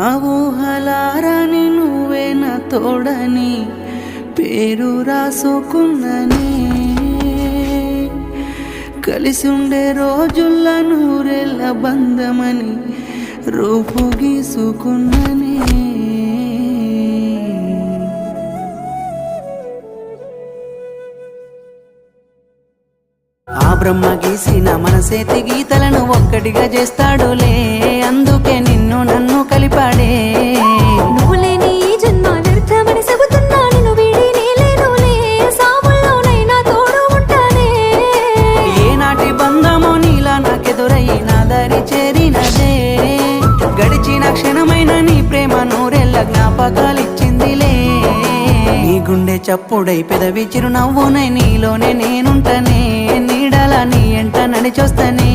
నా ఊహలారని నువ్వే నా తోడని పేరు రాసుకున్ననే కలిసి ఉండే రోజుల్ల నూరెళ్ళ బంధమని రూపు గీసుకున్ననే ఆ బ్రహ్మ గీసిన మనసేతి గీతలను ఒక్కటిగా చేస్తాడులే అందుకే నిన్ను నన్ను కలిపాడే నువ్వు లేని ఈ జన్మ వ్యర్థమని చెబుతున్నా నిన్ను వీడి నీలేనులే సావుల్లోనైనా తోడు ఉంటానే ఏనాటి బంధమో నీలా నాకెదురయ్యి నా దారి చేరినదే గడిచిన క్షణమైన నీ ప్రేమ నూరెళ్ళ జ్ఞాపకాలిచ్చిందిలే నీ గుండె చప్పుడై పెదవి చిరునవ్వునై నీలోనే నేనుంటనే నీడలా నీ ఎంట నడిచొస్తనే